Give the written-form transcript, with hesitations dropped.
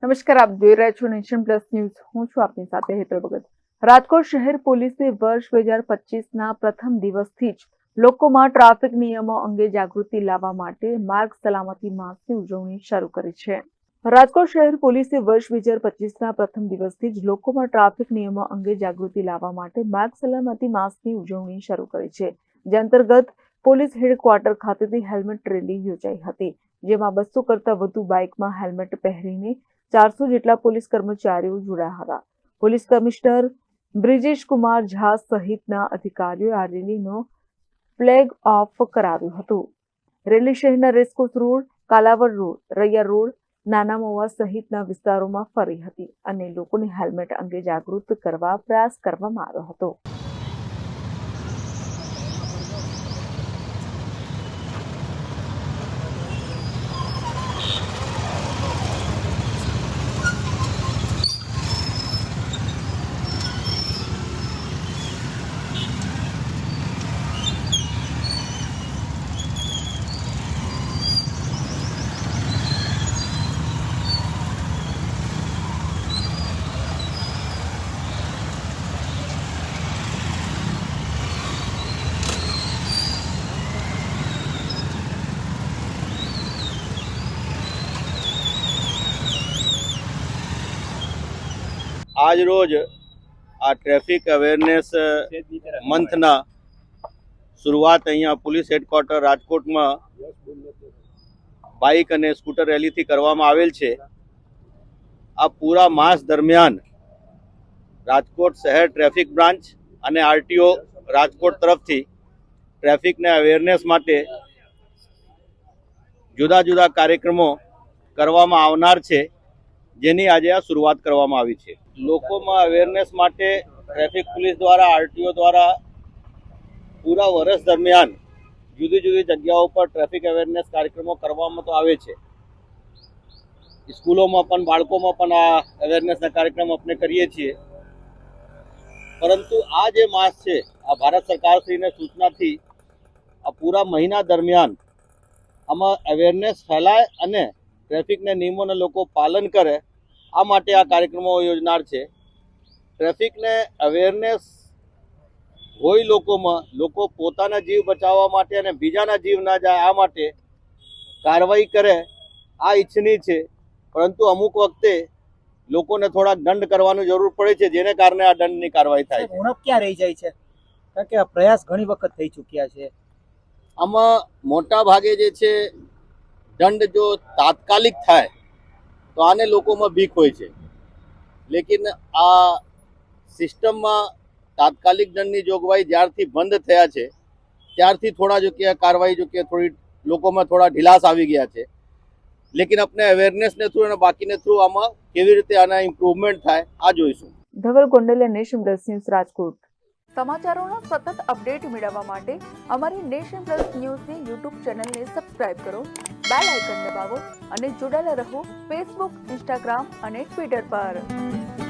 નમસ્કાર, આપ જોઈ રહ્યા છો નેશન પ્લસ ન્યૂઝ. હું છું આપની સાથે હેતલ ભગત. રાજકોટ શહેર પોલીસે વર્ષ 2025ના પ્રથમ દિવસથી જ લોકોમાં ટ્રાફિક નિયમો અંગે જાગૃતિ લાવવા માટે માર્ગ સલામતી માસની ઉજવણી શરૂ કરી છે. રાજકોટ શહેર પોલીસે વર્ષ 2025ના પ્રથમ દિવસથી જ લોકોમાં ટ્રાફિક નિયમો અંગે જાગૃતિ લાવવા માટે માર્ગ સલામતી માસની ઉજવણી શરૂ કરી છે. જે અંતર્ગત પોલીસ હેડક્વાર્ટર ખાતેથી હેલ્મેટ રેલી યોજાઈ હતી, જેમાં 200 કરતા વધુ બાઇકમાં હેલ્મેટ પહેરીને 400 જેટલા પોલીસ કર્મચારીઓ જોડાયા હતા. પોલીસ કમિશનર બ્રિજેશ કુમાર ઝા સહિતના અધિકારીઓએ આ રેલીનો ફ્લેગ ઓફ કરાવ્યું હતું. રેલી શહેરના racecourse road, Kalawad road, Raiya road, Nana Mava સહિતના વિસ્તારોમાં ફરી હતી અને લોકોને હેલ્મેટ અંગે જાગૃત કરવા પ્રયાસ કરવામાં આવ્યો હતો. આજ રોજ આ ટ્રાફિક અવેરનેસ મંથના શરૂઆત અહીંયા પોલીસ હેડક્વાર્ટર રાજકોટમાં બાઇક અને સ્કૂટર રેલીથી કરવામાં આવેલ છે. આ પૂરા માસ દરમિયાન રાજકોટ શહેર ટ્રાફિક બ્રાન્ચ અને આરટીઓ રાજકોટ તરફથી ટ્રાફિકને અવેરનેસ માટે જુદા જુદા કાર્યક્રમો કરવામાં આવનાર છે, જેની આજે આ શરૂઆત કરવામાં આવી છે. લોકોમાં અવેરનેસ માટે ટ્રાફિક પોલીસ દ્વારા, આરટીઓ દ્વારા પૂરા વર્ષ દરમિયાન જુદી જુદી જગ્યાઓ પર ટ્રાફિક અવેરનેસ કાર્યક્રમો કરવામાં તો આવે છે. સ્કૂલોમાં પણ, બાળકોમાં પણ આ અવેરનેસના કાર્યક્રમ આપણે કરીએ છીએ. પરંતુ આ જે માસ છે, આ ભારત સરકારશ્રીની સૂચનાથી આ પૂરા મહિના દરમિયાન આમાં અવેરનેસ ફેલાય અને ટ્રાફિકના નિયમોને લોકો પાલન કરે, આ માટે આ કાર્યક્રમો યોજનાર છે. ટ્રાફિકને અવેરનેસ હોય લોકોમાં, લોકો પોતાના જીવ બચાવવા માટે અને બીજાના જીવ ના જાય આ માટે કાર્યવાહી કરે, આ ઈચ્છનીય છે. પરંતુ અમુક વખતે લોકોને થોડાક દંડ કરવાની જરૂર પડે છે, જેને કારણે આ દંડની કાર્યવાહી થાય છે. ઉણપ ક્યાં રહી જાય છે? કારણ કે આ પ્રયાસ ઘણી વખત થઈ ચૂક્યા છે. આમાં મોટા ભાગે જે છે દંડ જો તાત્કાલિક થાય તો આને લોકોમાં બીક હોય છે. લેકિન આ સિસ્ટમમાં તાત્કાલિક દંડની જોગવાઈ જ્યારથી બંધ થયા છે ત્યારથી થોડા જો કે કાર્યવાહી જો કે થોડી લોકોમાં થોડા ઢીલાસ આવી ગયા છે. લેકિન આપણે અવેરનેસને થ્રુ અને બાકીને થ્રુ આમાં કેવી રીતે આના ઇમ્પ્રુવમેન્ટ થાય આ જોઈશું. Dhaval Gondaliya, Nation Plus News, Rajkot. સમાચારોનો સતત અપડેટ મેળવવા માટે અમારી નેશન પ્લસ ન્યૂઝની યુટ્યુબ ચેનલને સબસ્ક્રાઇબ કરો, બેલ આઇકન દબાવો અને જોડાયેલા રહો ફેસબુક, ઇન્સ્ટાગ્રામ અને ટ્વિટર પર.